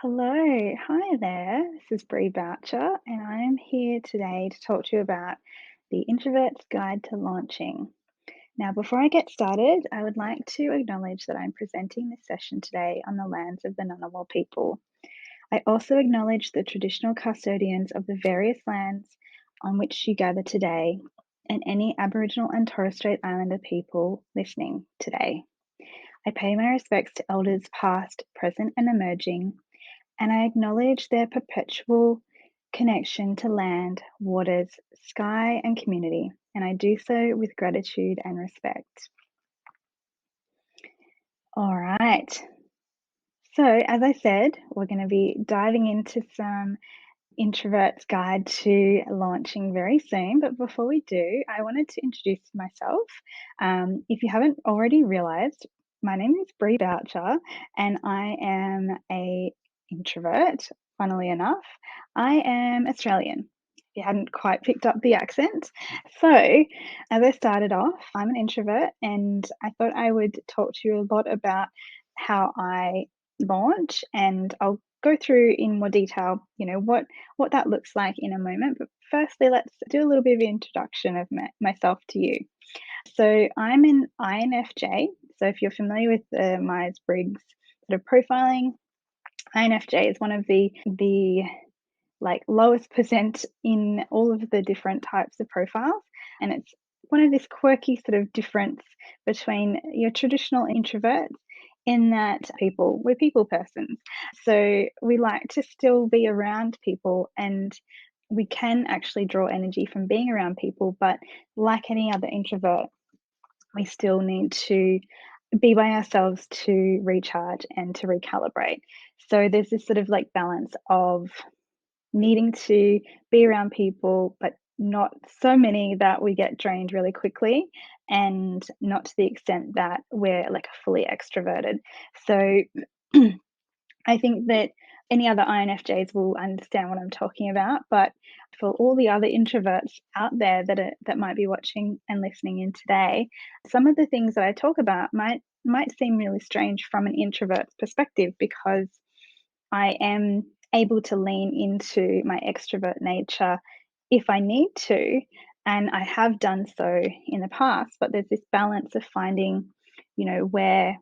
Hello, hi there. This is Bree Boucher, and I am here today to talk to you about the Introvert's Guide to Launching. Now, before I get started, I would like to acknowledge that I'm presenting this session today on the lands of the Ngunnawal people. I also acknowledge the traditional custodians of the various lands on which you gather today, and any Aboriginal and Torres Strait Islander people listening today. I pay my respects to elders past, present, and emerging, and I acknowledge their perpetual connection to land, waters, sky, and community, and I do so with gratitude and respect. All right. So, as I said, we're going to be diving into some Introvert's Guide to Launching very soon. But before we do, I wanted to introduce myself. If you haven't already realized, my name is Bree Boucher, and I am a introvert. Funnily enough, I am Australian. If you hadn't quite picked up the accent. So, as I started off, I'm an introvert, and I thought I would talk to you a lot about how I launch, and I'll go through in more detail, what that looks like in a moment. But firstly, let's do a little bit of introduction of myself to you. So I'm an INFJ. So if you're familiar with the Myers-Briggs sort of profiling, INFJ is one of the like lowest percent in all of the different types of profiles, and it's one of this quirky sort of difference between your traditional introverts in that we're people persons. So we like to still be around people, and we can actually draw energy from being around people, but like any other introvert, we still need to be by ourselves to recharge and to recalibrate. So there's this sort of like balance of needing to be around people, but not so many that we get drained really quickly, and not to the extent that we're like fully extroverted. So I think that any other INFJs will understand what I'm talking about, but for all the other introverts out there that might be watching and listening in today, some of the things that I talk about might seem really strange from an introvert's perspective, because I am able to lean into my extrovert nature if I need to, and I have done so in the past. But there's this balance of finding, where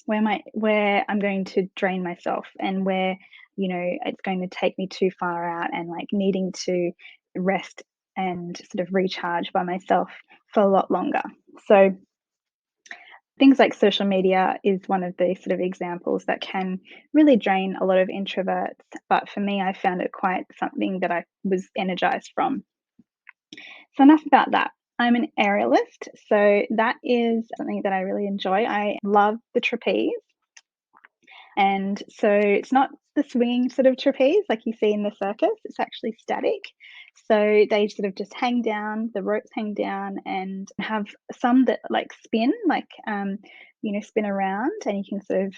I'm going to drain myself, and where it's going to take me too far out, and like needing to rest and sort of recharge by myself for a lot longer. So things like social media is one of the sort of examples that can really drain a lot of introverts. But for me, I found it quite something that I was energized from. So, enough about that. I'm an aerialist. So, that is something that I really enjoy. I love the trapeze. And so it's not the swinging sort of trapeze like you see in the circus, it's actually static. So they sort of just hang down, the ropes hang down, and have some that like spin, spin around, and you can sort of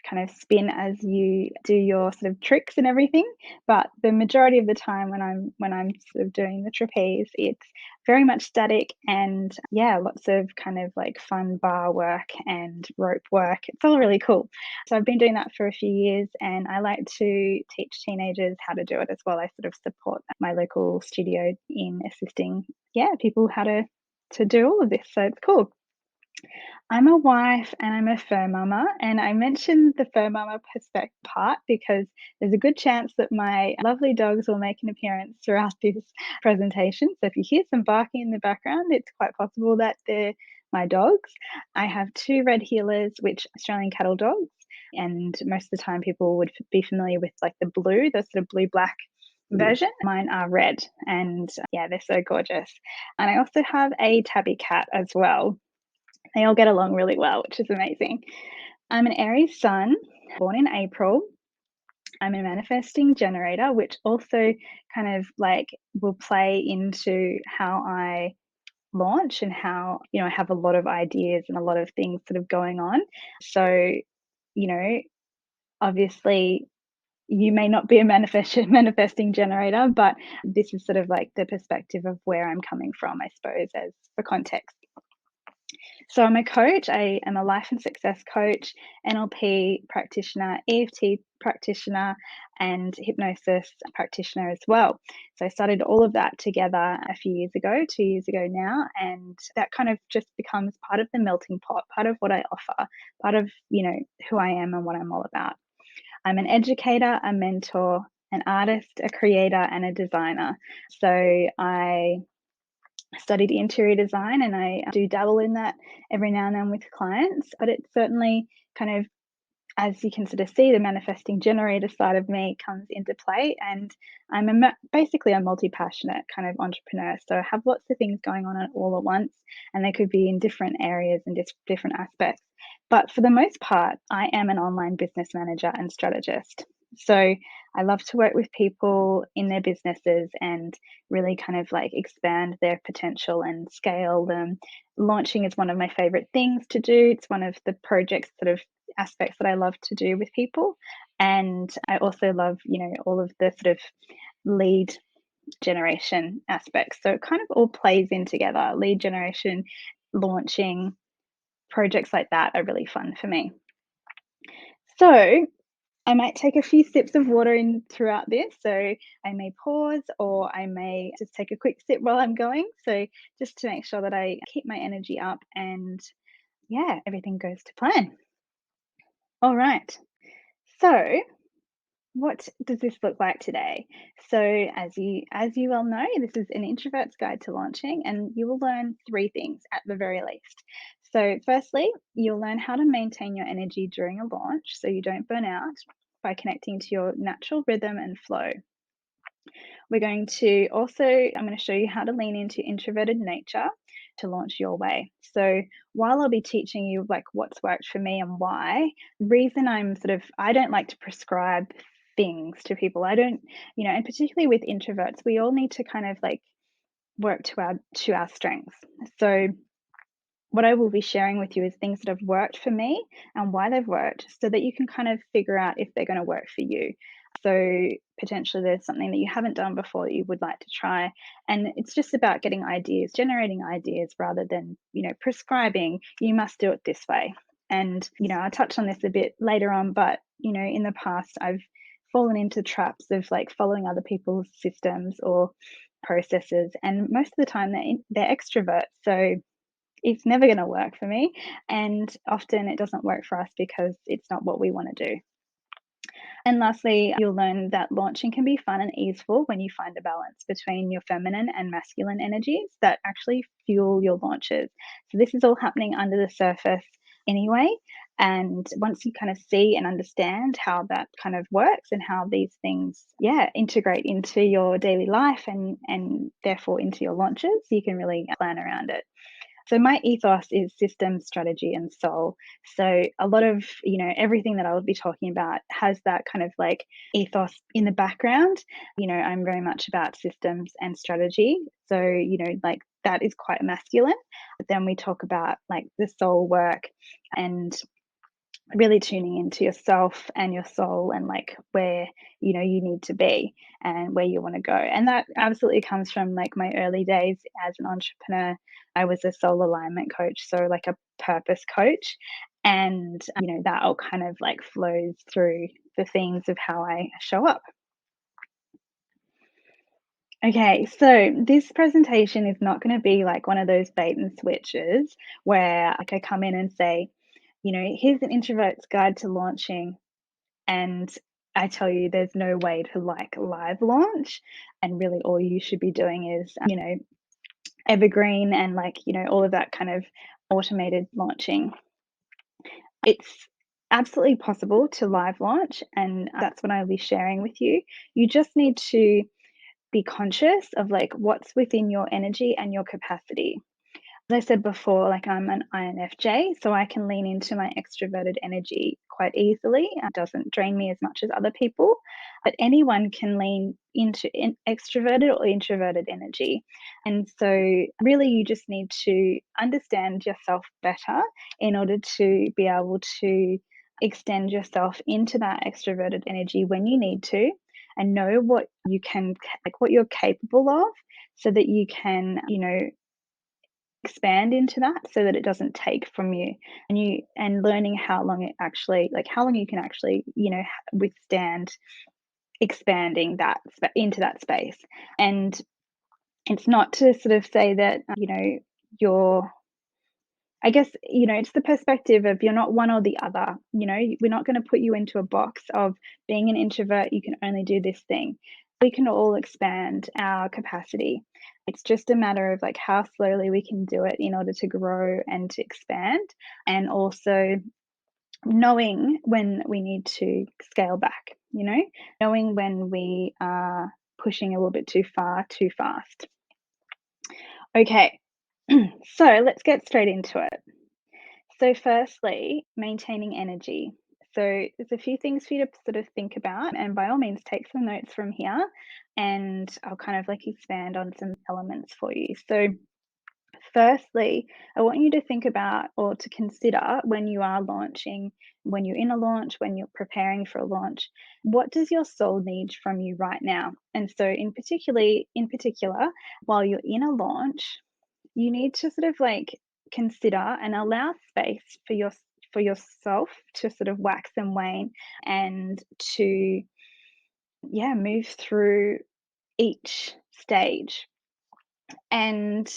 kind of spin as you do your sort of tricks and everything. But the majority of the time when I'm sort of doing the trapeze, it's very much static, and yeah, lots of kind of like fun bar work and rope work. It's all really cool. So I've been doing that for a few years, and I like to teach teenagers how to do it as well. I sort of support my local studio in assisting, yeah, people how to do all of this. So it's cool. I'm a wife and I'm a fur mama, and I mentioned the fur mama perspective part because there's a good chance that my lovely dogs will make an appearance throughout this presentation. So if you hear some barking in the background, it's quite possible that they're my dogs. I have two red heelers, which Australian cattle dogs, and most of the time people would be familiar with like the sort of blue black version. Mine are red, and yeah, they're so gorgeous. And I also have a tabby cat as well. They all get along really well, which is amazing. I'm an Aries sun, born in April. I'm a manifesting generator, which also kind of like will play into how I launch, and how, I have a lot of ideas and a lot of things sort of going on. So, you know, obviously you may not be a manifesting generator, but this is sort of like the perspective of where I'm coming from, I suppose, as for context. So I'm a coach. I am a life and success coach, NLP practitioner, EFT practitioner, and hypnosis practitioner as well. So I started all of that together a few years ago, 2 years ago now, and that kind of just becomes part of the melting pot, part of what I offer, part of, who I am and what I'm all about. I'm an educator, a mentor, an artist, a creator, and a designer. So I studied interior design and I do dabble in that every now and then with clients, but it's certainly kind of, as you can sort of see, the manifesting generator side of me comes into play. And I'm basically a multi-passionate kind of entrepreneur. So I have lots of things going on all at once, and they could be in different areas and different aspects. But for the most part, I am an online business manager and strategist. So I love to work with people in their businesses and really kind of like expand their potential and scale them. Launching is one of my favorite things to do. It's one of the projects sort of aspects that I love to do with people. And I also love, all of the sort of lead generation aspects. So it kind of all plays in together. Lead generation, launching, projects like that are really fun for me. So I might take a few sips of water in throughout this. So I may pause or I may just take a quick sip while I'm going. So just to make sure that I keep my energy up and yeah, everything goes to plan. All right. So what does this look like today? So as you well know, this is an introvert's guide to launching, and you will learn three things at the very least. So firstly, you'll learn how to maintain your energy during a launch so you don't burn out by connecting to your natural rhythm and flow. I'm going to show you how to lean into introverted nature to launch your way. So while I'll be teaching you like what's worked for me and why, the reason I don't like to prescribe things to people. I don't, and particularly with introverts, we all need to kind of like work to our strengths. So what I will be sharing with you is things that have worked for me and why they've worked so that you can kind of figure out if they're going to work for you. So potentially there's something that you haven't done before that you would like to try. And it's just about getting ideas, generating ideas rather than, prescribing, you must do it this way. And, I'll touch on this a bit later on, but, in the past, I've fallen into traps of like following other people's systems or processes. And most of the time they're extroverts. So it's never going to work for me. And often it doesn't work for us because it's not what we want to do. And lastly, you'll learn that launching can be fun and easeful when you find a balance between your feminine and masculine energies that actually fuel your launches. So this is all happening under the surface anyway. And once you kind of see and understand how that kind of works and how these things, integrate into your daily life and therefore into your launches, you can really plan around it. So my ethos is system, strategy, and soul. So a lot of, everything that I will be talking about has that kind of like ethos in the background. I'm very much about systems and strategy. So, like that is quite masculine. But then we talk about like the soul work and really tuning into yourself and your soul and like where you need to be and where you want to go. And that absolutely comes from like my early days as an entrepreneur. I was a soul alignment coach, so like a purpose coach, and that all kind of like flows through the themes of how I show up. Okay, so this presentation is not going to be like one of those bait and switches where like I come in and say, here's an introvert's guide to launching, and I tell you there's no way to like live launch, and really all you should be doing is, evergreen and like, all of that kind of automated launching. It's absolutely possible to live launch, and that's what I'll be sharing with you. You just need to be conscious of like what's within your energy and your capacity. As I said before, like I'm an INFJ, so I can lean into my extroverted energy quite easily. It doesn't drain me as much as other people, but anyone can lean into extroverted or introverted energy. And so, really, you just need to understand yourself better in order to be able to extend yourself into that extroverted energy when you need to, and know what you can, like what you're capable of, so that you can, expand into that so that it doesn't take from you, and learning how long you can actually, withstand expanding into that space. And it's not to sort of say that, you're I guess, it's the perspective of you're not one or the other. We're not going to put you into a box of being an introvert, you can only do this thing. We can all expand our capacity. It's just a matter of like how slowly we can do it in order to grow and to expand, and also knowing when we need to scale back, knowing when we are pushing a little bit too far, too fast. Okay, so let's get straight into it. So, firstly, maintaining energy. So, there's a few things for you to sort of think about, and by all means, take some notes from here, and I'll kind of like expand on some elements for you. So, firstly, I want you to think about or to consider when you are launching, when you're in a launch, when you're preparing for a launch, what does your soul need from you right now? And so, in particular, while you're in a launch, you need to sort of like consider and allow space for yourself to sort of wax and wane, and to, yeah, move through each stage. And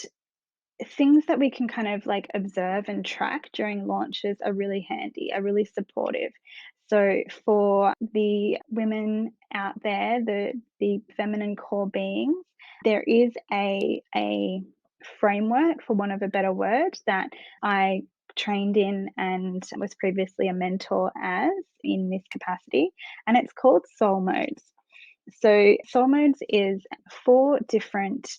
things that we can kind of like observe and track during launches are really handy, are really supportive. So for the women out there, the feminine core beings, there is a framework, for want of a better word, that I trained in and was previously a mentor as in this capacity, and it's called soul modes. So soul modes is 4 different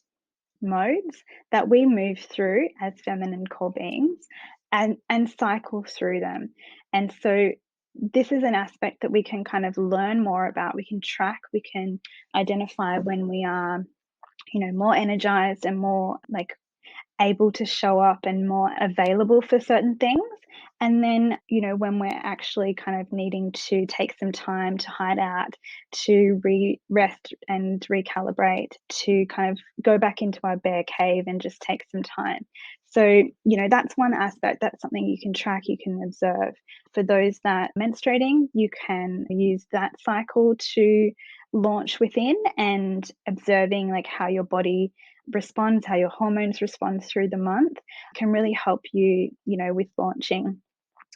modes that we move through as feminine core beings, and cycle through them. And so this is an aspect that we can kind of learn more about. We can track, we can identify when we are, more energized and more like able to show up and more available for certain things. And then, when we're actually kind of needing to take some time to hide out, to rest and recalibrate, to kind of go back into our bear cave and just take some time. So, that's one aspect. That's something you can track, you can observe. For those that are menstruating, you can use that cycle to launch within, and observing like how your body responds, how your hormones respond through the month, can really help you, with launching.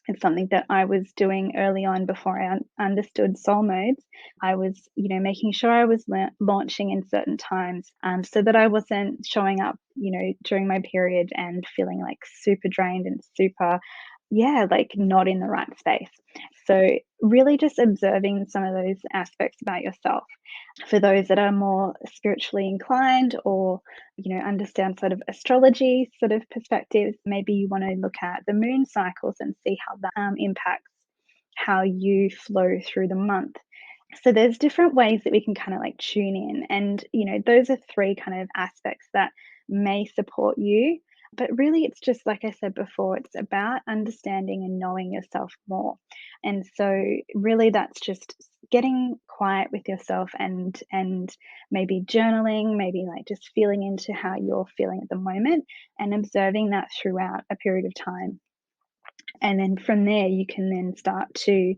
It's something that I was doing early on before I understood soul modes. I was, making sure I was launching in certain times, so that I wasn't showing up, during my period and feeling like super drained and super, yeah, like not in the right space. So, really just observing some of those aspects about yourself. For those that are more spiritually inclined, or understand sort of astrology sort of perspectives, maybe you want to look at the moon cycles and see how that impacts how you flow through the month. So there's different ways that we can kind of like tune in, and those are 3 kind of aspects that may support you. But really, it's just like I said before, it's about understanding and knowing yourself more. And so really, that's just getting quiet with yourself, and maybe journaling, maybe like just feeling into how you're feeling at the moment, and observing that throughout a period of time. And then from there, you can then start to,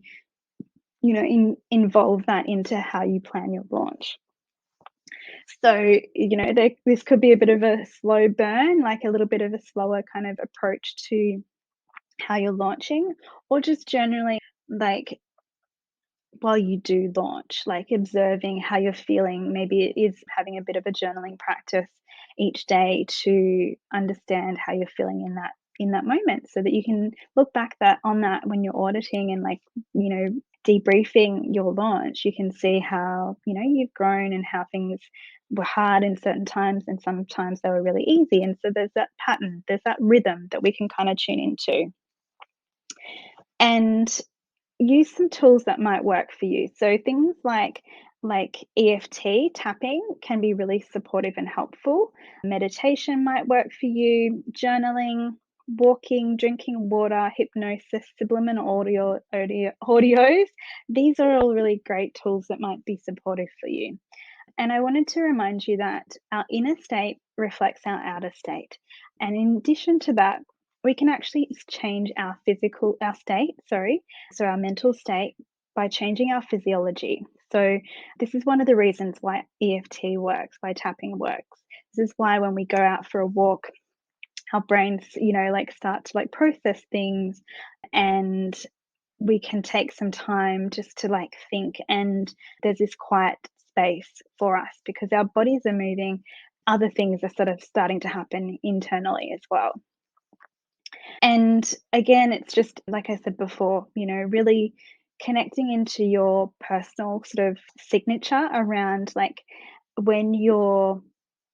involve that into how you plan your launch. So, this could be a bit of a slow burn, like a little bit of a slower kind of approach to how you're launching, or just generally like while you do launch, like observing how you're feeling. Maybe it is having a bit of a journaling practice each day to understand how you're feeling in that moment, so that you can look back that on that when you're auditing and like, debriefing your launch. You can see how, you've grown, and how things were hard in certain times, and sometimes they were really easy. And so there's that pattern, there's that rhythm that we can kind of tune into. And use some tools that might work for you. So things like EFT tapping can be really supportive and helpful. Meditation might work for you, journaling, walking, drinking water, hypnosis, subliminal audios. These are all really great tools that might be supportive for you. And I wanted to remind you that our inner state reflects our outer state. And in addition to that, we can actually change our state, sorry, so our mental state by changing our physiology. So this is one of the reasons why EFT works, why tapping works. This is why when we go out for a walk, our brains, like start to like process things, and we can take some time just to like think, and there's this quiet space for us because our bodies are moving, other things are sort of starting to happen internally as well. And again, it's just like I said before, really connecting into your personal sort of signature around like when your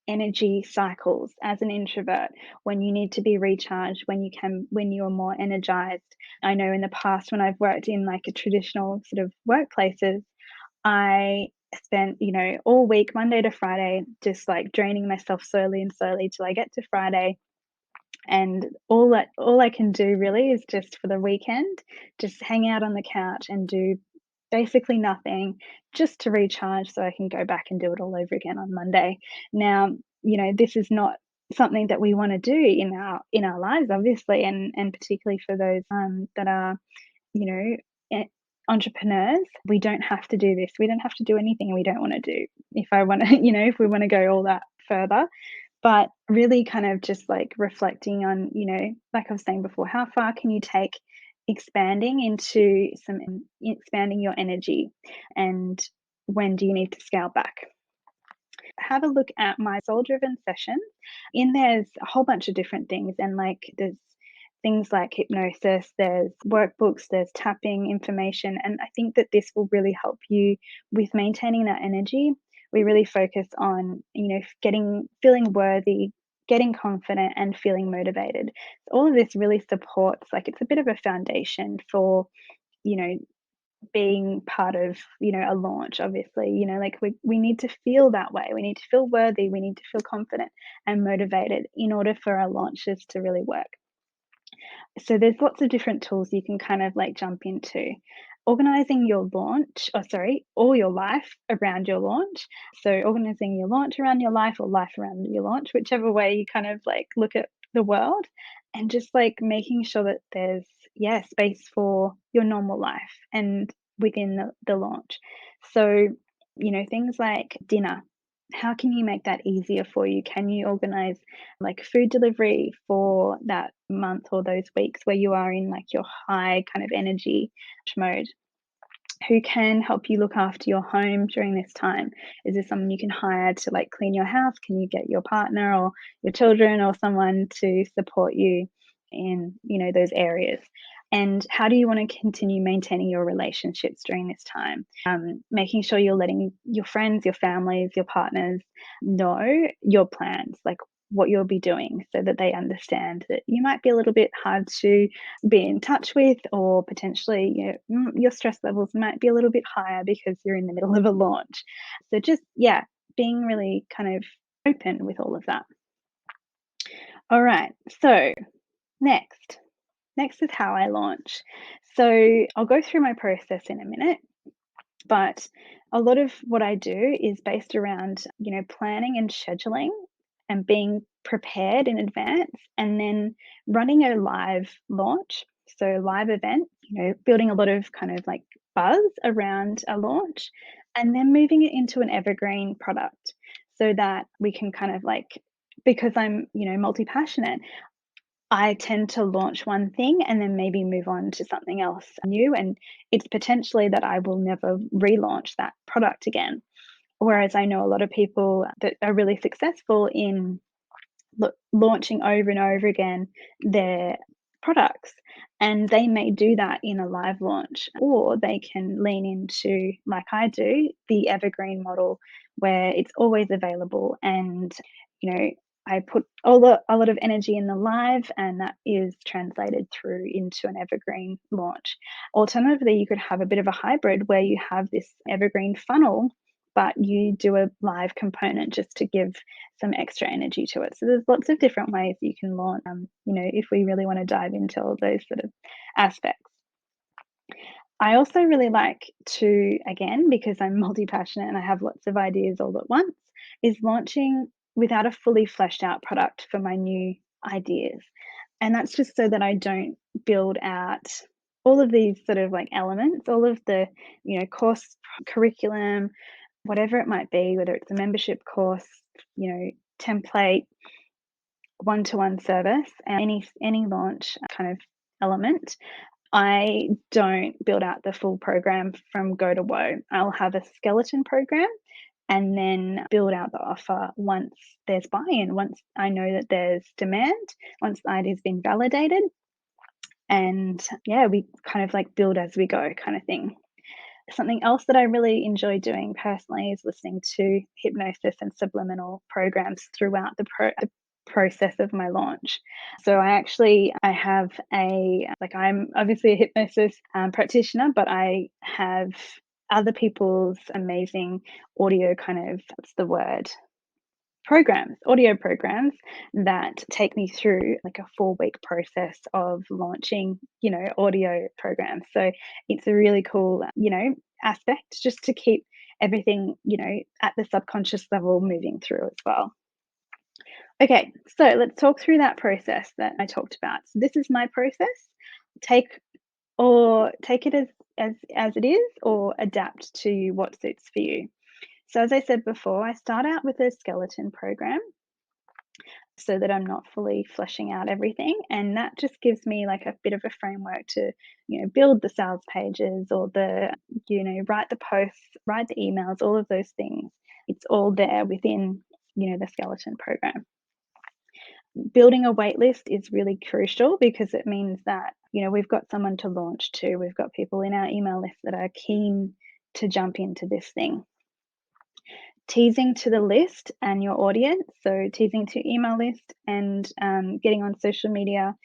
energy cycles as an introvert, when you need to be recharged, when you're more energized. I know in the past when I've worked in like a traditional sort of workplaces, I spent, all week, Monday to Friday, just like draining myself slowly and slowly till I get to Friday. And all I can do really is just for the weekend, just hang out on the couch and do basically nothing just to recharge so I can go back and do it all over again on Monday. Now, this is not something that we want to do in our lives, obviously, and particularly for those that are, you know, entrepreneurs. We don't have to do this. We don't have to do anything we don't want to do. If I want to, if we want to go all that further, but really kind of just like reflecting on, like I was saying before, how far can you take expanding your energy, and when do you need to scale back? Have a look at my soul driven session. In there's a whole bunch of different things, and like there's things like hypnosis, there's workbooks, there's tapping information, and I think that this will really help you with maintaining that energy. We really focus on, feeling worthy, getting confident, and feeling motivated. All of this really supports, like, it's a bit of a foundation for, you know, being part of, a launch, obviously. Like, we need to feel that way. We need to feel worthy. We need to feel confident and motivated in order for our launches to really work. So there's lots of different tools you can kind of like jump into. Organizing your launch, or sorry, or your life around your launch. So organizing your launch around your life, or life around your launch, whichever way you kind of like look at the world, and just like making sure that there's, yeah, space for your normal life and within the launch. So, things like dinner. How can you make that easier for you? Can you organize like food delivery for that month or those weeks where you are in like your high kind of energy mode? Who can help you look after your home during this time? Is there someone you can hire to like clean your house? Can you get your partner or your children or someone to support you in, those areas? And how do you want to continue maintaining your relationships during this time? Making sure you're letting your friends, your families, your partners know your plans, like what you'll be doing, so that they understand that you might be a little bit hard to be in touch with, or potentially, your stress levels might be a little bit higher because you're in the middle of a launch. So just, yeah, being really kind of open with all of that. All right. So next, next is how I launch. So I'll go through my process in a minute, but a lot of what I do is based around, planning and scheduling and being prepared in advance, and then running a live launch. So live event, building a lot of kind of like buzz around a launch, and then moving it into an evergreen product so that we can kind of like, because I'm, multi-passionate, I tend to launch one thing and then maybe move on to something else new. And it's potentially that I will never relaunch that product again. Whereas I know a lot of people that are really successful in launching over and over again their products. And they may do that in a live launch, or they can lean into, like I do, the evergreen model where it's always available. And, I put a lot of energy in the live, and that is translated through into an evergreen launch. Alternatively, you could have a bit of a hybrid where you have this evergreen funnel, but you do a live component just to give some extra energy to it. So there's lots of different ways you can launch, if we really want to dive into all those sort of aspects. I also really like to, again, because I'm multi-passionate and I have lots of ideas all at once, is launching without a fully fleshed out product for my new ideas. And that's just so that I don't build out all of these sort of like elements, all of the, course curriculum, whatever it might be, whether it's a membership course, template, one-to-one service, and any launch kind of element. I don't build out the full program from go to woe. I'll have a skeleton program and then build out the offer once there's buy-in, once I know that there's demand, once the idea's been validated. And yeah, we kind of like build as we go kind of thing. Something else that I really enjoy doing personally is listening to hypnosis and subliminal programs throughout the process of my launch. So I have I'm obviously a hypnosis practitioner, but I have other people's amazing audio kind of, what's the word? Audio programs that take me through like a 4-week process of launching, audio programs. So it's a really cool, aspect just to keep everything, at the subconscious level moving through as well. Okay, so let's talk through that process that I talked about. So this is my process. Take take it as it is, or adapt to what suits for you. So as I said before, I start out with a skeleton program so that I'm not fully fleshing out everything. And that just gives me like a bit of a framework to, build the sales pages or write the posts, write the emails, all of those things. It's all there within, the skeleton program. Building a wait list is really crucial because it means that, we've got someone to launch to. We've got people in our email list that are keen to jump into this thing. Teasing to the list and your audience, so teasing to email list and getting on social media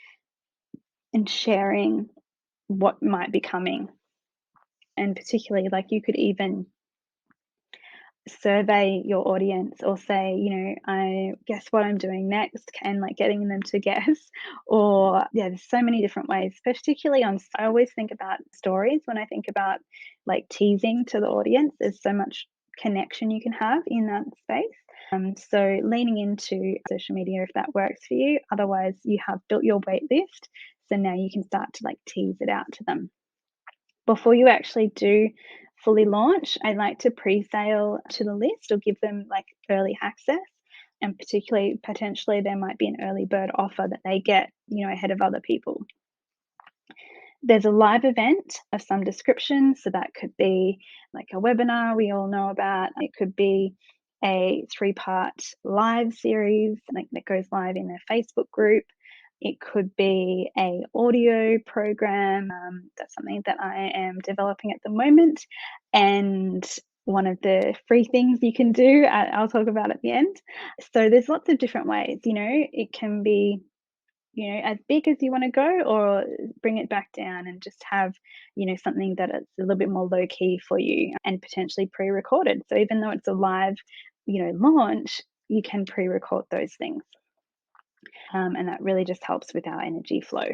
and sharing what might be coming. And particularly, like, you could even survey your audience or say, I guess what I'm doing next, and like getting them to guess. Or yeah, there's so many different ways, particularly I always think about stories when I think about like teasing to the audience. There's so much connection you can have in that space. So leaning into social media if that works for you. Otherwise, you have built your wait list, so now you can start to like tease it out to them. Before you actually do fully launch, I like to pre-sale to the list or give them like early access. And particularly, potentially, there might be an early bird offer that they get, ahead of other people. There's a live event of some description. So that could be like a webinar we all know about. It could be a 3-part live series like that goes live in their Facebook group. It could be a audio program. That's something that I am developing at the moment. And one of the free things you can do, I'll talk about at the end. So there's lots of different ways, it can be, as big as you want to go, or bring it back down and just have, something that is a little bit more low key for you and potentially pre-recorded. So even though it's a live, launch, you can pre-record those things. And that really just helps with our energy flow.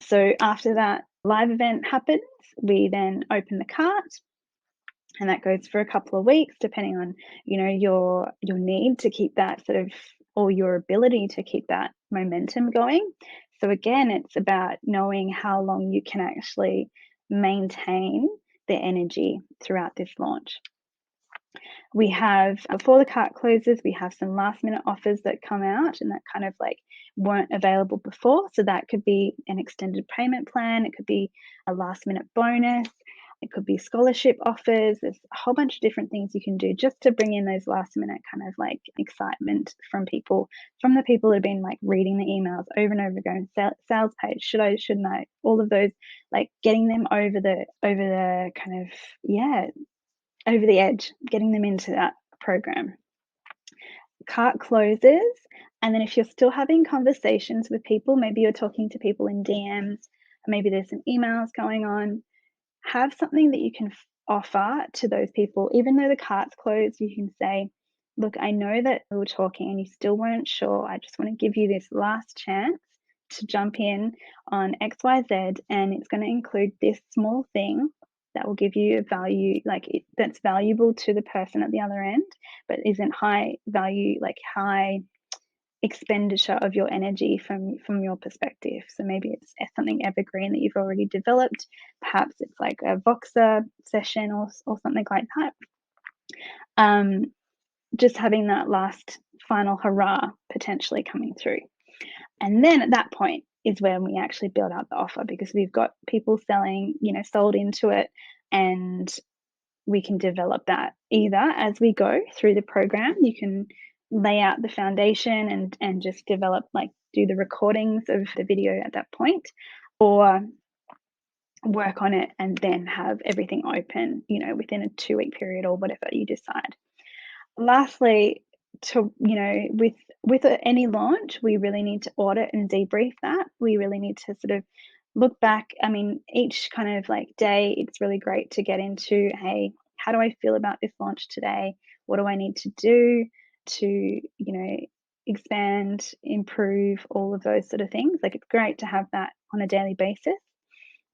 So after that live event happens, we then open the cart, and that goes for a couple of weeks, depending on, your need to keep that sort of, or your ability to keep that momentum going. So again, it's about knowing how long you can actually maintain the energy throughout this launch. We have, before the cart closes, we have some last minute offers that come out and that kind of like weren't available before. So that could be an extended payment plan. It could be a last minute bonus. It could be scholarship offers. There's a whole bunch of different things you can do just to bring in those last minute kind of like excitement from the people that have been like reading the emails over and over again. Sales page, should I, shouldn't I? All of those, like getting them over the kind of, over the edge, getting them into that program. Cart closes, and then if you're still having conversations with people, maybe you're talking to people in DMs, maybe there's some emails going on, have something that you can offer to those people. Even though the cart's closed, you can say, look, I know that we were talking and you still weren't sure. I just want to give you this last chance to jump in on XYZ, and it's going to include this small thing that will give you a value, that's valuable to the person at the other end, but isn't high value, like high expenditure of your energy from your perspective. So maybe it's something evergreen that you've already developed. Perhaps it's like a Voxer session or something like that. Um, just having that last final hurrah potentially coming through. And then at that point is when we actually build out the offer, because we've got people selling, sold into it, and we can develop that either as we go through the program. You can lay out the foundation and just develop, like, do the recordings of the video at that point, or work on it and then have everything open, within a 2-week period or whatever you decide. Lastly, with any launch, we really need to audit and debrief that. We really need to sort of look back. I mean, each kind of like day, it's really great to get into, hey, how do I feel about this launch today? What do I need to do to, expand, improve, all of those sort of things? Like, it's great to have that on a daily basis.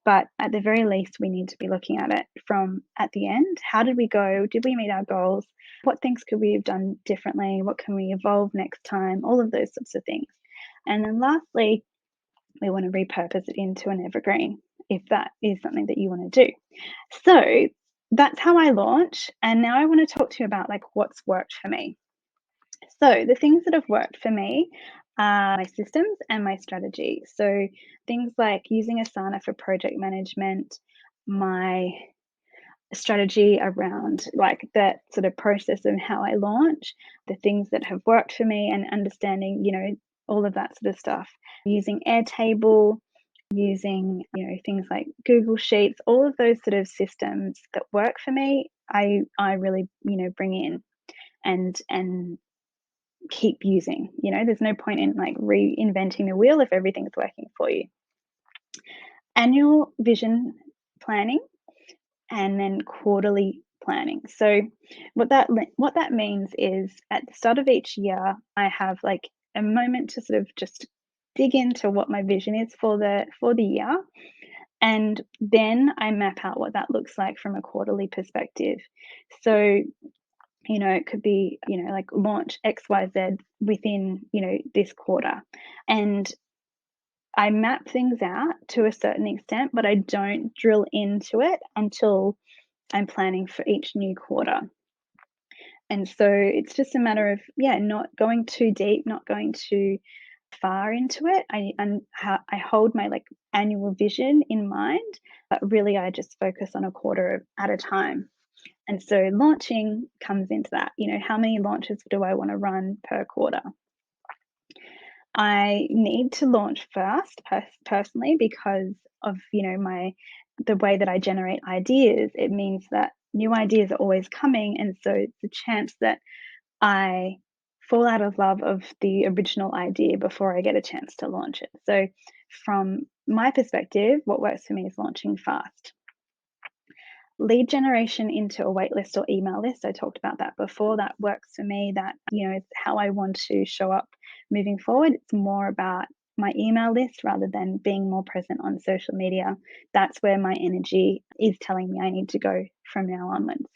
But at the very least, we need to be looking at it from at the end. How did we go? Did we meet our goals? What things could we have done differently? What can we evolve next time? All of those sorts of things. And then lastly, we want to repurpose it into an evergreen if that is something that you want to do. So that's how I launch. And now I want to talk to you about, like, what's worked for me. So the things that have worked for me are my systems and my strategy. So things like using Asana for project management, my strategy around, like, that sort of process and how I launch, the things that have worked for me, and understanding, all of that sort of stuff. Using Airtable, using, things like Google Sheets, all of those sort of systems that work for me, I really, bring in and keep using. There's no point in, like, reinventing the wheel if everything's working for you. Annual vision planning, and then quarterly planning. So what that means is, at the start of each year, I have, like, a moment to sort of just dig into what my vision is for the year, and then I map out what that looks like from a quarterly perspective. So, it could be, like, launch XYZ within, this quarter. And I map things out to a certain extent, but I don't drill into it until I'm planning for each new quarter. And so it's just a matter of, not going too deep, not going too far into it. I hold my, like, annual vision in mind, but really I just focus on a quarter at a time. And so launching comes into that. How many launches do I want to run per quarter? I need to launch first, personally, because of, the way that I generate ideas. It means that new ideas are always coming, and so it's a chance that I fall out of love of the original idea before I get a chance to launch it. So from my perspective, what works for me is launching fast. Lead generation into a waitlist or email list, I talked about that before. That works for me. That, is how I want to show up moving forward. It's more about my email list rather than being more present on social media. That's where my energy is telling me I need to go from now onwards.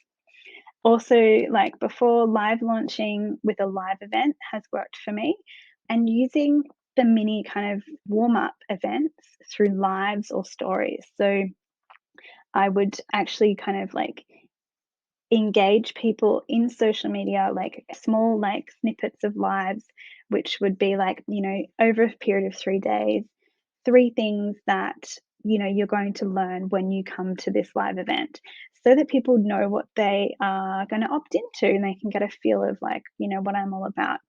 Also, like before, live launching with a live event has worked for me, and using the mini kind of warm-up events through lives or stories. So I would actually kind of, like, engage people in social media, like small, like, snippets of lives, which would be like, over a period of 3 days, 3 things that, you're going to learn when you come to this live event, so that people know what they are going to opt into, and they can get a feel of, like, what I'm all about.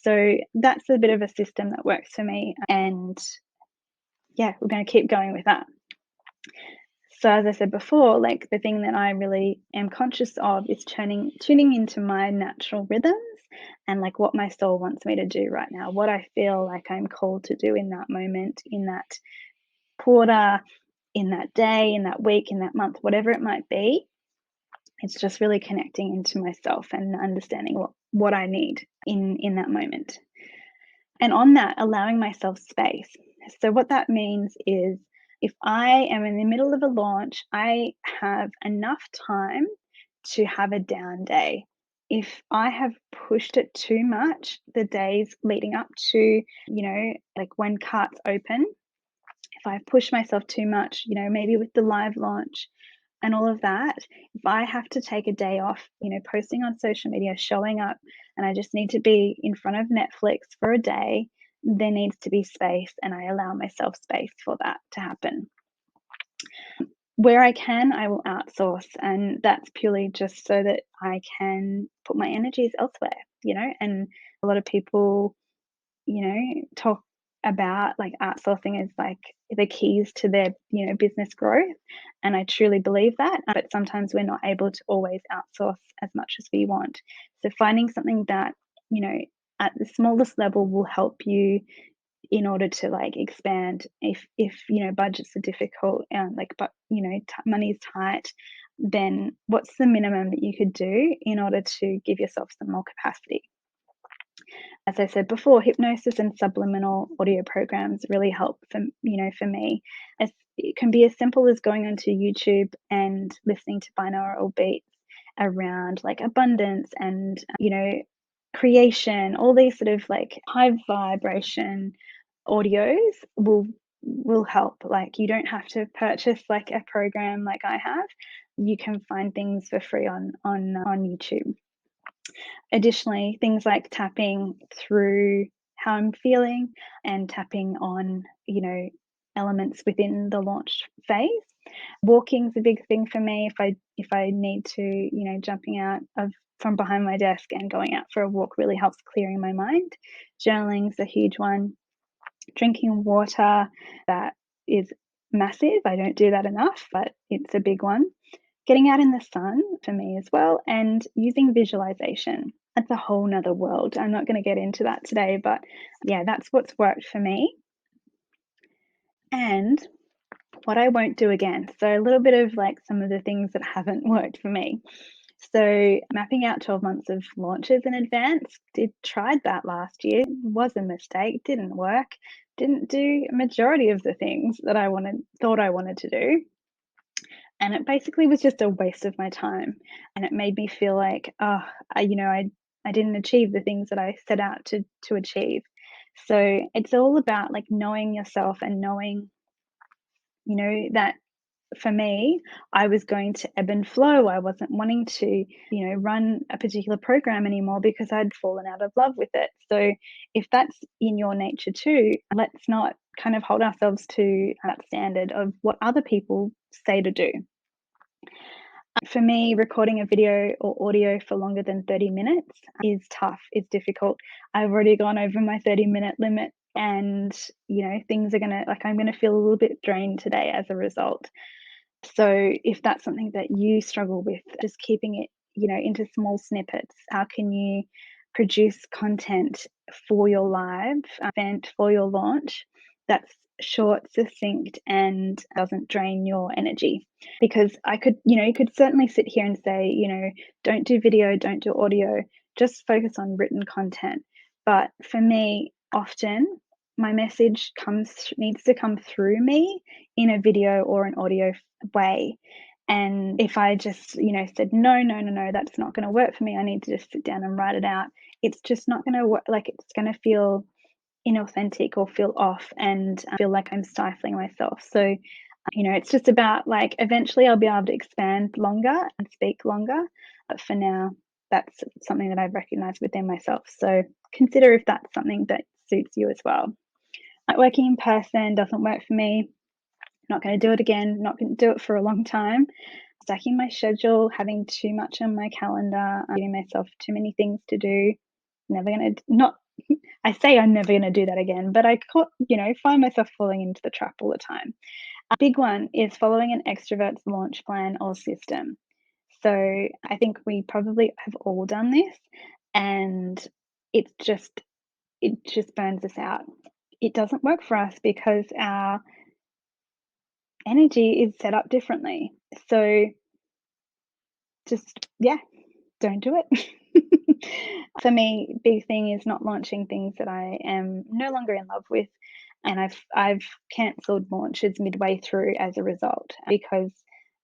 So that's a bit of a system that works for me. And yeah, we're going to keep going with that. So as I said before, like, the thing that I really am conscious of is tuning into my natural rhythms, and, like, what my soul wants me to do right now, what I feel like I'm called to do in that moment, in that quarter, in that day, in that week, in that month, whatever it might be. It's just really connecting into myself and understanding what I need in that moment. And on that, allowing myself space. So what that means is, if I am in the middle of a launch, I have enough time to have a down day. if I have pushed it too much the days leading up to, like when carts open, if I push myself too much, maybe with the live launch and all of that, if I have to take a day off, posting on social media, showing up, and I just need to be in front of Netflix for a day, there needs to be space, and I allow myself space for that to happen. Where I can, I will outsource, and that's purely just so that I can put my energies elsewhere, and a lot of people, talk about like outsourcing as like the keys to their, business growth. And I truly believe that. But sometimes we're not able to always outsource as much as we want. So finding something that, you know, at the smallest level will help you in order to like expand if budgets are difficult and like but money's tight, then what's the minimum that you could do in order to give yourself some more capacity. As I said before, hypnosis and subliminal audio programs really help for me. It can be as simple as going onto YouTube and listening to binaural beats around like abundance and creation. All these sort of like high vibration audios will help. Like you don't have to purchase like a program like I have. You can find things for free on YouTube. Additionally, things like tapping through how I'm feeling and tapping on, elements within the launch phase. Walking's a big thing for me. If I need to, jumping out of from behind my desk and going out for a walk really helps clearing my mind. Journaling's a huge one. Drinking water, that is massive. I don't do that enough, but it's a big one. Getting out in the sun for me as well, and using visualization. That's a whole nother world. I'm not going to get into that today, but yeah, that's what's worked for me and what I won't do again. So a little bit of like some of the things that haven't worked for me. So mapping out 12 months of launches in advance, tried that last year, was a mistake, didn't work, didn't do a majority of the things that thought I wanted to do. And it basically was just a waste of my time. And it made me feel like, I didn't achieve the things that I set out to achieve. So it's all about like knowing yourself and knowing, that for me, I was going to ebb and flow. I wasn't wanting to, run a particular program anymore because I'd fallen out of love with it. So if that's in your nature too, let's not kind of hold ourselves to that standard of what other people say to do. For me, recording a video or audio for longer than 30 minutes is tough, it's difficult. I've already gone over my 30-minute limit and, things are I'm going to feel a little bit drained today as a result. So if that's something that you struggle with, just keeping it, into small snippets, how can you produce content for your live event, for your launch that's short, succinct, and doesn't drain your energy? Because you could certainly sit here and say, don't do video, don't do audio, just focus on written content. But for me, often my message needs to come through me in a video or an audio way. And if I just, said, no, no, no, no, that's not going to work for me, I need to just sit down and write it out, it's just not going to work. Like it's going to feel inauthentic or feel off and feel like I'm stifling myself. So, it's just about like eventually I'll be able to expand longer and speak longer. But for now, that's something that I've recognized within myself. So consider if that's something that suits you as well. Like working in person doesn't work for me. Not going to do it again, not going to do it for a long time. Stacking my schedule, having too much on my calendar, giving myself too many things to do. Never going to, not, I say I'm never going to do that again, but I find myself falling into the trap all the time. A big one is following an extrovert's launch plan or system. So I think we probably have all done this, and it just burns us out. It doesn't work for us because our energy is set up differently. So just, don't do it. For me, big thing is not launching things that I am no longer in love with. And I've cancelled launches midway through as a result because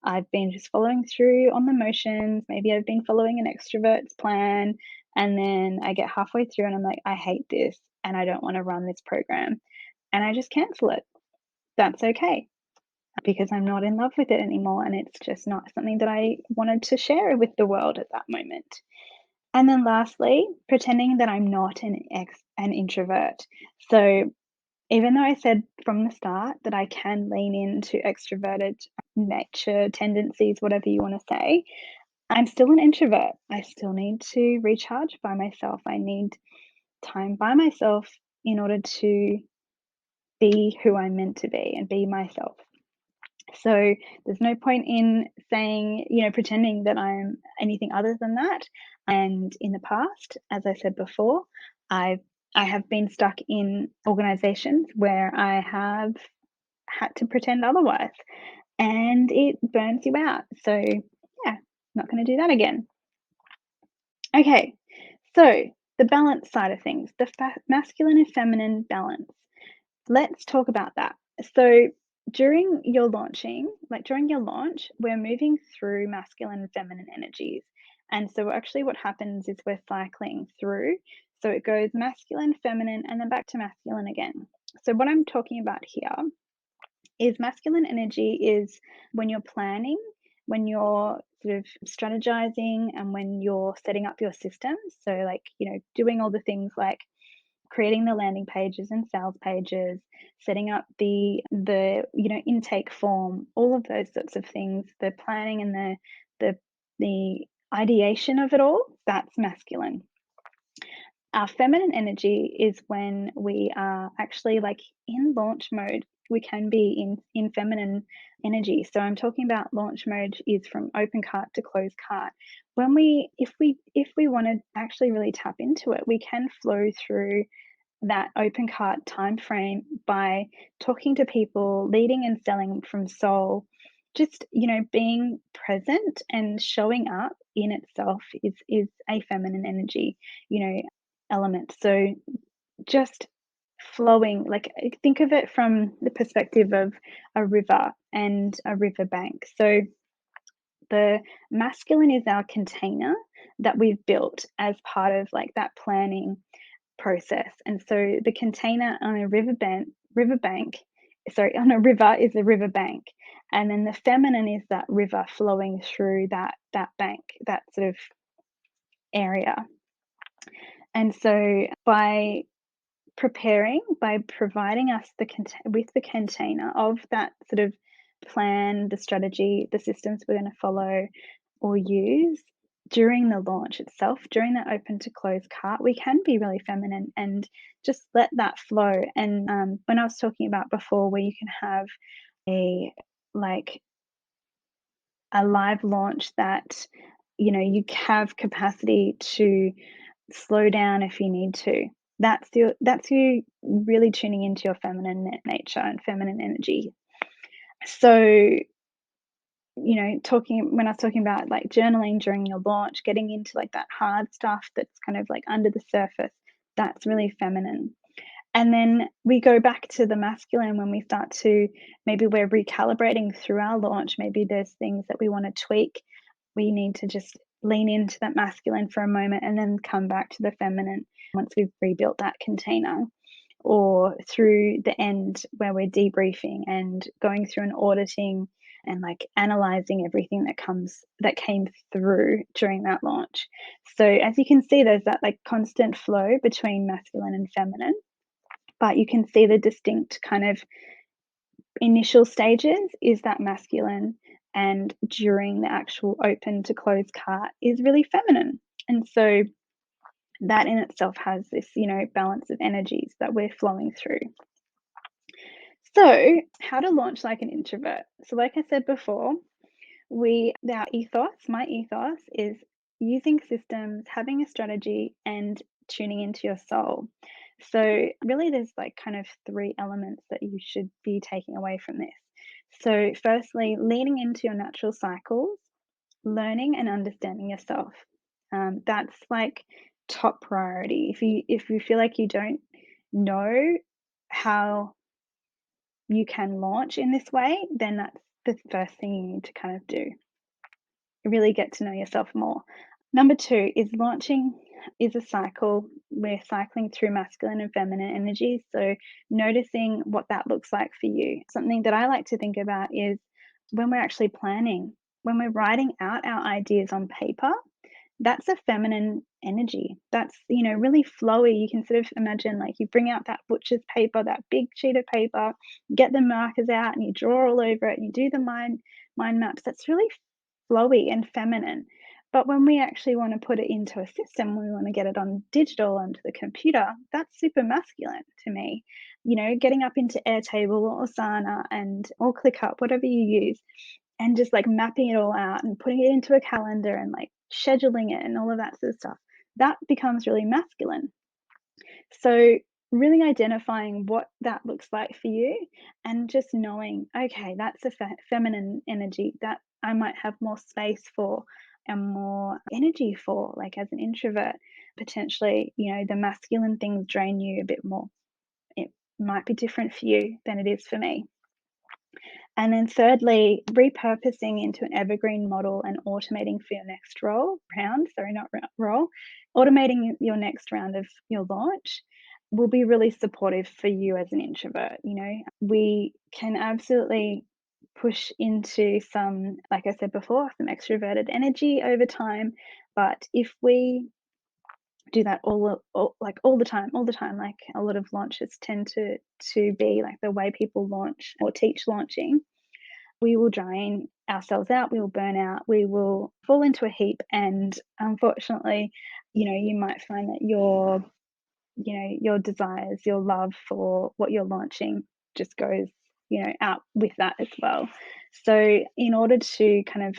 I've been just following through on the motions. Maybe I've been following an extrovert's plan, and then I get halfway through and I'm like, I hate this and I don't want to run this program. And I just cancel it. That's okay because I'm not in love with it anymore. And it's just not something that I wanted to share with the world at that moment. And then lastly, pretending that I'm not an introvert. So even though I said from the start that I can lean into extroverted nature, tendencies, whatever you want to say, I'm still an introvert. I still need to recharge by myself. I need time by myself in order to be who I'm meant to be and be myself. So there's no point in saying, pretending that I'm anything other than that. And in the past, as I said before, I've I have been stuck in organizations where I have had to pretend otherwise, and it burns you out. So yeah, not going to do that again. Okay, so the balance side of things, the masculine and feminine balance. Let's talk about that. So during your launching, like during your launch, we're moving through masculine and feminine energies. And so actually what happens is we're cycling through. So it goes masculine, feminine, and then back to masculine again. So what I'm talking about here is masculine energy is when you're planning, when you're sort of strategizing, and when you're setting up your systems. So like, doing all the things like creating the landing pages and sales pages, setting up the intake form, all of those sorts of things, the planning and the ideation of it all, that's masculine. Our feminine energy is when we are actually like in launch mode. We can be in feminine energy. So I'm talking about launch mode is from open cart to close cart. When we if we want to actually really tap into it, we can flow through that open cart time frame by talking to people, leading and selling from soul. Just, being present and showing up in itself is a feminine energy, element. So just flowing, like think of it from the perspective of a river and a riverbank. So the masculine is our container that we've built as part of like that planning process. And so the container on a riverbank, sorry, on a river is a riverbank. And then the feminine is that river flowing through that bank, that sort of area. And so by providing us with the container of that sort of plan, the strategy, the systems we're going to follow or use during the launch itself, during that open to close cart, we can be really feminine and just let that flow. And when I was talking about before, where you can have a like a live launch that you have capacity to slow down if you need to. That's you really tuning into your feminine nature and feminine energy. So, talking when I was talking about like journaling during your launch, getting into like that hard stuff that's kind of like under the surface, that's really feminine. And then we go back to the masculine when we start to maybe we're recalibrating through our launch. Maybe there's things that we want to tweak. We need to just lean into that masculine for a moment and then come back to the feminine once we've rebuilt that container, or through the end where we're debriefing and going through and auditing and like analyzing everything that came through during that launch. So as you can see, there's that like constant flow between masculine and feminine, but you can see the distinct kind of initial stages is that masculine, and during the actual open to close cart is really feminine. And so that in itself has this, balance of energies that we're flowing through. So, how to launch like an introvert. So, like I said before, my ethos is using systems, having a strategy, and tuning into your soul. So, really, there's like kind of three elements that you should be taking away from this. So, firstly, leaning into your natural cycles, learning and understanding yourself. That's like top priority. If you feel like you don't know how you can launch in this way, then the first thing you need to kind of do. Really get to know yourself more. Number 2 is launching is a cycle. We're cycling through masculine and feminine energy, so noticing what that looks like for you. Something that I like to think about is when we're actually planning, when we're writing out our ideas on paper, that's a feminine energy. That's, really flowy. You can sort of imagine like you bring out that butcher's paper, that big sheet of paper, get the markers out and you draw all over it and you do the mind maps. That's really flowy and feminine. But when we actually want to put it into a system, we want to get it on digital onto the computer, that's super masculine to me. Getting up into Airtable or Asana or ClickUp, whatever you use, and just like mapping it all out and putting it into a calendar and like scheduling it and all of that sort of stuff. That becomes really masculine. So, really identifying what that looks like for you and just knowing, okay, that's a feminine energy that I might have more space for and more energy for, like as an introvert. Potentially, the masculine things drain you a bit more. It might be different for you than it is for me. And then thirdly, repurposing into an evergreen model and automating for your next role, automating your next round of your launch will be really supportive for you as an introvert. We can absolutely push into some, like I said before, some extroverted energy over time. But if we do that all the time, like a lot of launches tend to be like the way people launch or teach launching, we will drain ourselves out, we will burn out, we will fall into a heap. And unfortunately, you might find that your desires, your love for what you're launching just goes, out with that as well. So in order to kind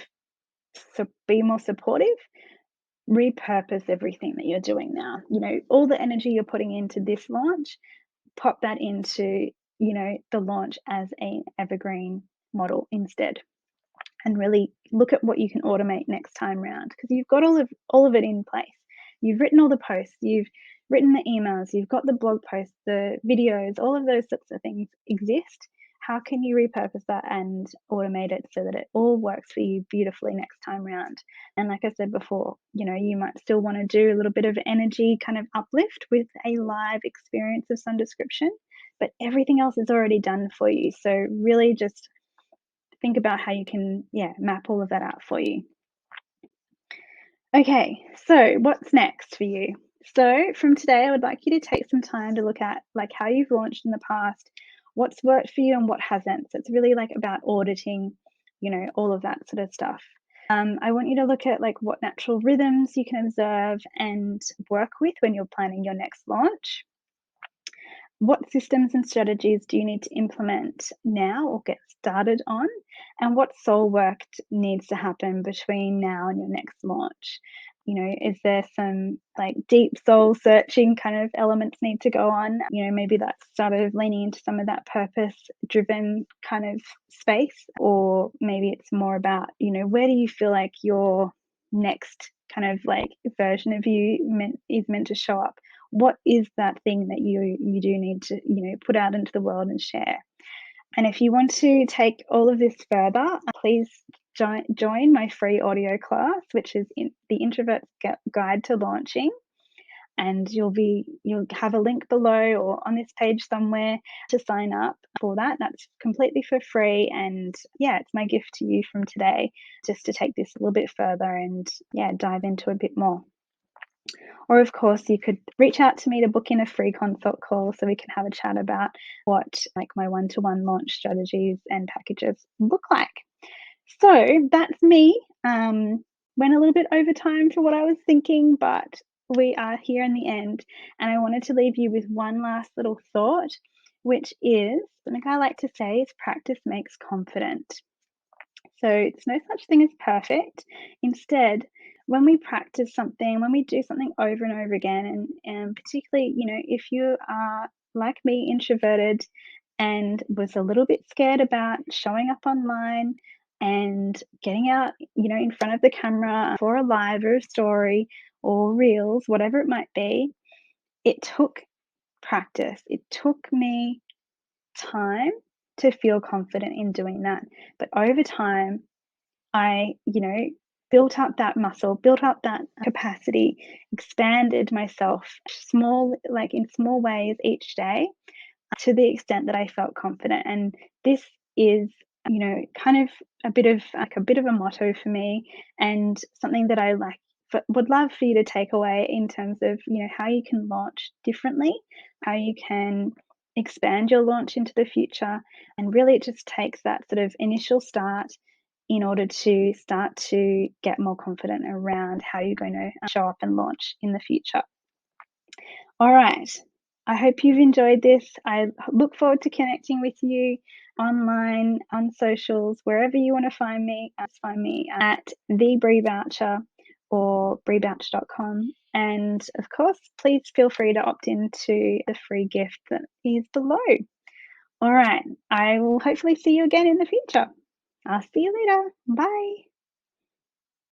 of be more supportive, repurpose everything that you're doing now. All the energy you're putting into this launch, pop that into, the launch as an evergreen model instead, and really look at what you can automate next time round, because you've got all of it in place. You've written all the posts, you've written the emails, you've got the blog posts, the videos, all of those sorts of things exist. How can you repurpose that and automate it so that it all works for you beautifully next time round? And like I said before, you might still want to do a little bit of energy kind of uplift with a live experience of some description, but everything else is already done for you. So really just think about how you can, map all of that out for you. Okay, so what's next for you? So from today, I would like you to take some time to look at like how you've launched in the past, what's worked for you and what hasn't. So it's really like about auditing, all of that sort of stuff. I want you to look at like what natural rhythms you can observe and work with when you're planning your next launch. What systems and strategies do you need to implement now or get started on? And what soul work needs to happen between now and your next launch? Is there some like deep soul searching kind of elements need to go on? Maybe that's sort of leaning into some of that purpose driven kind of space, or maybe it's more about, where do you feel like your next kind of like version of you is meant to show up? What is that thing that you do need to, put out into the world and share? And if you want to take all of this further, please join my free audio class, which is in the Introverts Guide to Launching. And you'll have a link below or on this page somewhere to sign up for that. That's completely for free. And it's my gift to you from today, just to take this a little bit further and dive into a bit more. Or of course, you could reach out to me to book in a free consult call so we can have a chat about what like my one-to-one launch strategies and packages look like. So that's me. Went a little bit over time for what I was thinking, but we are here in the end. And I wanted to leave you with one last little thought, which is something I like to say is practice makes confident. So it's no such thing as perfect. Instead, when we practice something, when we do something over and over again, and particularly, if you are like me, introverted and was a little bit scared about showing up online and getting out, in front of the camera for a live or a story or reels, whatever it might be, it took practice. It took me time to feel confident in doing that. But over time, I, built up that muscle, built up that capacity, expanded myself in small ways each day to the extent that I felt confident. And this is, kind of a bit of a motto for me, and something that I would love for you to take away in terms of, how you can launch differently, how you can expand your launch into the future. And really, it just takes that sort of initial start in order to start to get more confident around how you're going to show up and launch in the future. All right. I hope you've enjoyed this. I look forward to connecting with you online, on socials, wherever you want to find me. Find me at the Brie Voucher or brievoucher.com. And of course, please feel free to opt into the free gift that is below. All right. I will hopefully see you again in the future. I'll see you later. Bye.